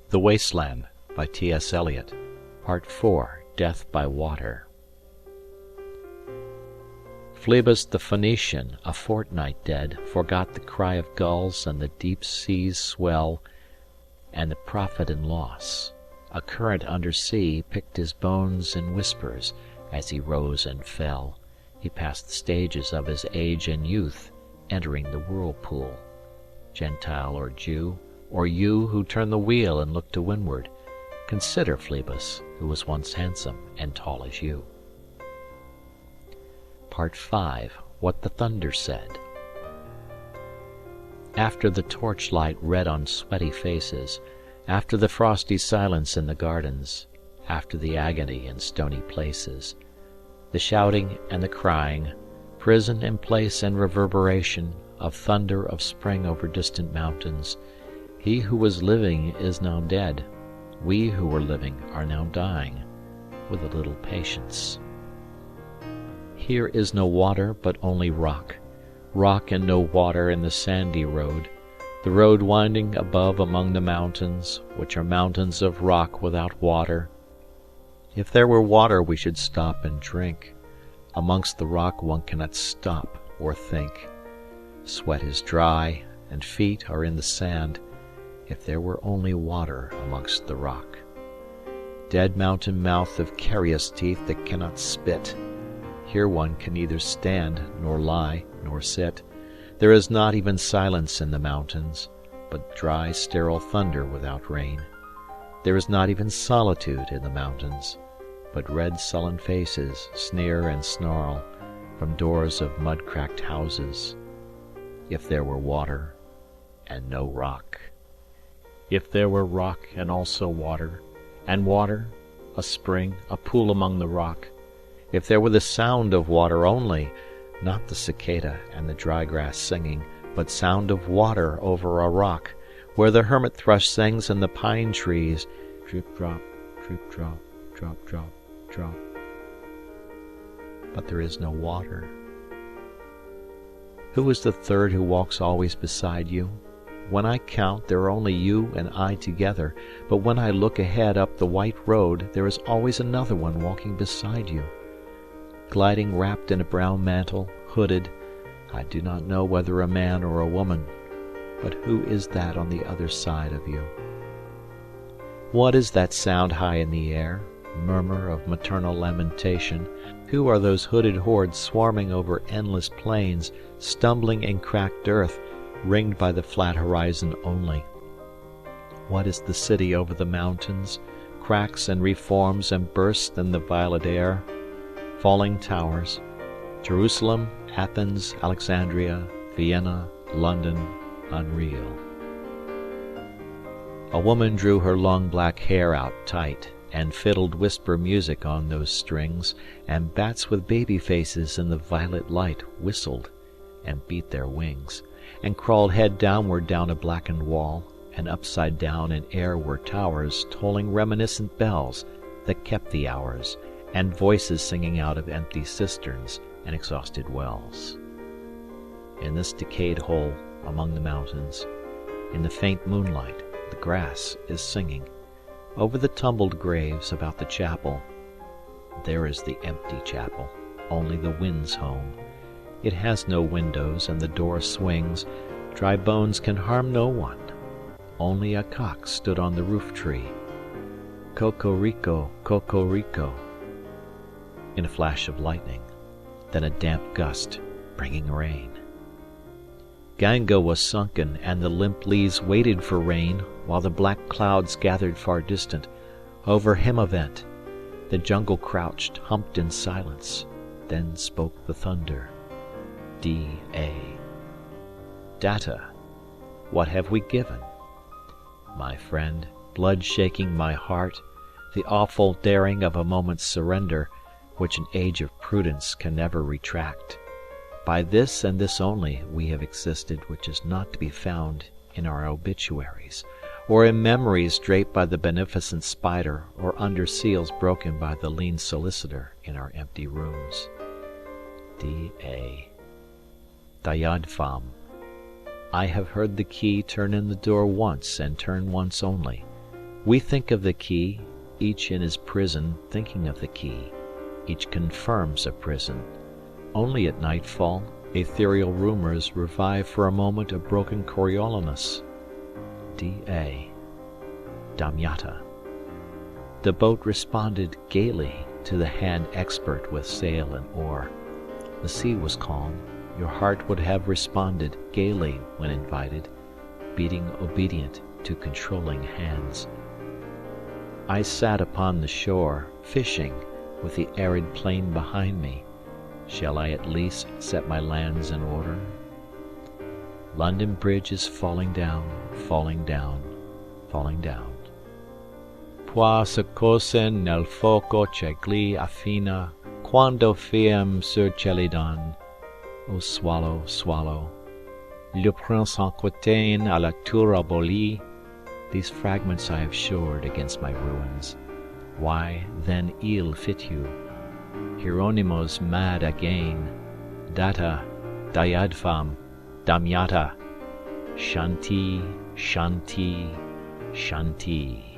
The Wasteland by T.S. Eliot. Part 4. Death by Water. Phlebas the Phoenician, a fortnight dead, forgot the cry of gulls and the deep sea's swell, and the profit and loss. A current under sea picked his bones in whispers as he rose and fell. He passed the stages of his age and youth, entering the whirlpool. Gentile or Jew, or you who turn the wheel and look to windward, consider Phlebas, who was once handsome and tall as you. Part 5. What the Thunder Said. After the torchlight red on sweaty faces, after the frosty silence in the gardens, after the agony in stony places, the shouting and the crying, prison and place and reverberation of thunder of spring over distant mountains, he who was living is now dead, we who were living are now dying, with a little patience. Here is no water but only rock, rock and no water in the sandy road, the road winding above among the mountains, which are mountains of rock without water. If there were water we should stop and drink. Amongst the rock one cannot stop or think. Sweat is dry, and feet are in the sand, if there were only water amongst the rock. Dead mountain mouth of carious teeth that cannot spit. Here one can neither stand, nor lie, nor sit. There is not even silence in the mountains, but dry sterile thunder without rain. There is not even solitude in the mountains, but red sullen faces sneer and snarl from doors of mud-cracked houses. If there were water, and no rock. If there were rock and also water, and water, a spring, a pool among the rock. If there were the sound of water only, not the cicada and the dry grass singing, but sound of water over a rock, where the hermit thrush sings and the pine trees drip drop, drip drop, drop drop, drop. But there is no water. Who is the third who walks always beside you? When I count, there are only you and I together, but when I look ahead up the white road, there is always another one walking beside you. Gliding wrapped in a brown mantle, hooded, I do not know whether a man or a woman, but who is that on the other side of you? What is that sound high in the air, murmur of maternal lamentation? Who are those hooded hordes swarming over endless plains, stumbling in cracked earth, ringed by the flat horizon only? What is the city over the mountains, cracks and reforms and bursts in the violet air? Falling towers, Jerusalem, Athens, Alexandria, Vienna, London, unreal. A woman drew her long black hair out tight, and fiddled whisper music on those strings, and bats with baby faces in the violet light whistled and beat their wings, and crawled head downward down a blackened wall, and upside down in air were towers tolling reminiscent bells that kept the hours, and voices singing out of empty cisterns and exhausted wells. In this decayed hole among the mountains, in the faint moonlight, the grass is singing. Over the tumbled graves about the chapel, there is the empty chapel, only the wind's home. It has no windows, and the door swings. Dry bones can harm no one. Only a cock stood on the roof tree. Cocorico, cocorico. In a flash of lightning, then a damp gust, bringing rain. Ganga was sunken, and the limp leaves waited for rain, while the black clouds gathered far distant. Over Himavant, the jungle crouched, humped in silence. Then spoke the thunder. D.A. Data, what have we given? My friend, blood shaking my heart, the awful daring of a moment's surrender, which an age of prudence can never retract. By this and this only we have existed, which is not to be found in our obituaries, or in memories draped by the beneficent spider, or under seals broken by the lean solicitor in our empty rooms. D.A. Dayadfam. I have heard the key turn in the door once, and turn once only. We think of the key, each in his prison thinking of the key, each confirms a prison. Only at nightfall, ethereal rumors revive for a moment a broken Coriolanus. D.A. Damietta. The boat responded gaily to the hand expert with sail and oar. The sea was calm. Your heart would have responded gaily when invited, beating obedient to controlling hands. I sat upon the shore, fishing, with the arid plain behind me. Shall I at least set my lands in order? London Bridge is falling down, falling down, falling down. Poi se cose nel foco cegli affina, quando fiem sur Celidan. O swallow, swallow, le prince en quatain à la tour abolie. These fragments I have shored against my ruins. Why, then ill fit you. Hieronymo's mad again. Data, Dayadfam, Damietta. Shanti, Shanti, Shanti.